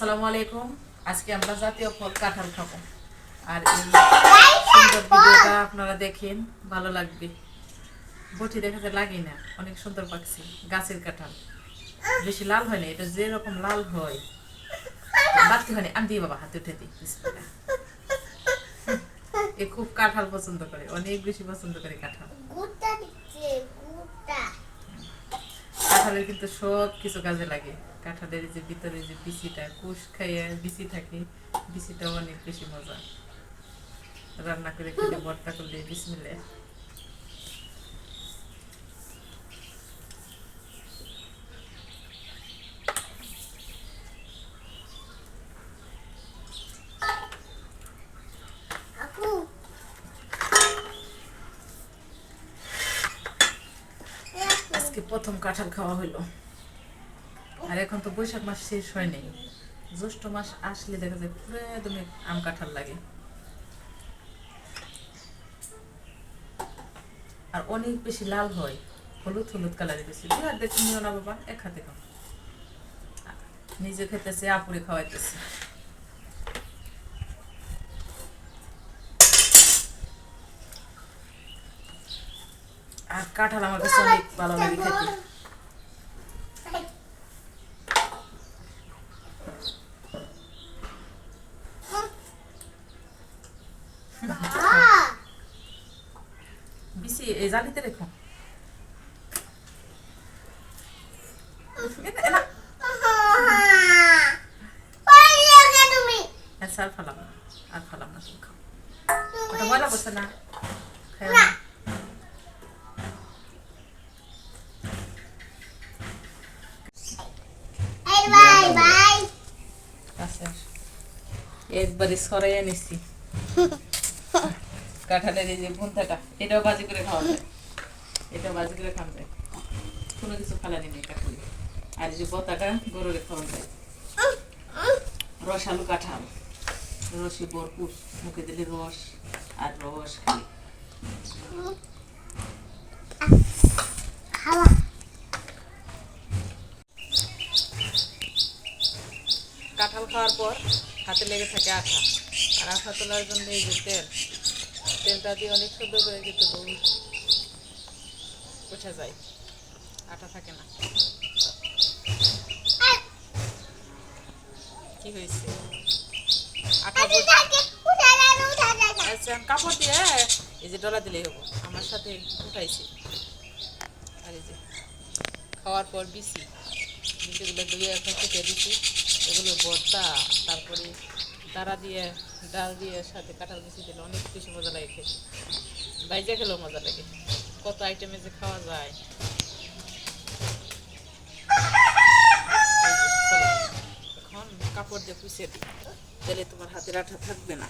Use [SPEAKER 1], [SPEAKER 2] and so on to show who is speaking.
[SPEAKER 1] আসসালামু আলাইকুম। আজকে আমরা জাতীয় ফল কাঁঠাল খাবো। আর এই সুন্দর ভিডিওটা আপনারা দেখেন, ভালো লাগবে। বটি দেখাতে লাগে না, অনেক সুন্দর পাকছে। গাছের কাঁঠাল বেশি লাল হয় না, এটা যেরকম লাল হয় বাড়তি হয় না। আমি দিই বাবা, হাতে উঠে দিই। বিসমিল্লাহ। এ খুব কাঁঠাল পছন্দ করে, অনেক বেশি পছন্দ করে কাঁঠাল। কাঁঠালের কিন্তু সব কিছু কাজে লাগে। কাঁঠালের যে ভিতরে যে বিচিটা, কুশ খাইয়ে বিচি থাকে, বিচিটাও অনেক বেশি মজা। রান্না করে খেলে, ভর্তা করলে, বিসমিল্লাহ। আজকে প্রথম কাঁঠাল খাওয়া হলো। আর এখন তো বৈশাখ মাস শেষ হয় নাই, জ্যৈষ্ঠ মাস আসলে দেখা যায় পুরো একদম আম কাঁঠাল লাগে। আর অনেক বেশি লাল হয়, হলুদ হলুদ কালারের বেশি। দুই হাত দেখে নিও না বাবা, এক হাতে খাও। নিজে খেতেছে, আপুরে খাওয়াইতেছে। আর কাঁঠাল আমার কাছে অনেক ভালো লাগে খেতে। বিসি এই জালিতে রেখো। আর ফালাম না, আর ফালাম না, তুমি খাও। ওটা ময়লা বসে না, খাও না। একবারে সরাইয়া নিচ্ছি কাঁঠালের এই যে ভুন্তাটা, এটাও ভাজি করে খাওয়া যায়, এটাও ভাজি করে খাওয়া যায়, কোনো কিছু ফালানি নেই কাঁঠালে। আর এই যে বতাটা গরুরে খাওয়া যায়। রসালু কাঁঠাল, রসে ভরপুর, মুখে দিলে রস আর রস খালি। কাঁঠাল খাওয়ার পর হাতে লেগে থাকে আঠা, আর আঠা তোলার জন্য এই যে তেলটা দিয়ে অনেক সুন্দর করে কিন্তু বোঝা যায়, আঠা থাকে না। কি হয়েছে? আঠা আচ্ছা, কাপড় দিয়ে এই যে ডলা দিলেই হবো। আমার সাথে উঠাইছি। আর এই যে খাওয়ার পর বিচিগুলো ধুয়ে এখন কেটে দিচ্ছি। এগুলো ভর্তা, তারপরে দাঁড়া দিয়ে, ডাল দিয়ে, সাথে কাঁঠাল বিচি দিলে অনেক বেশি মজা লাগে খেতে। বাইজা খেলেও মজা লাগে। কত আইটেমে যে খাওয়া যায়। এখন কাপড় দিয়ে পুষিয়ে দিই, তাহলে তোমার হাতের আঠা থাকবে না।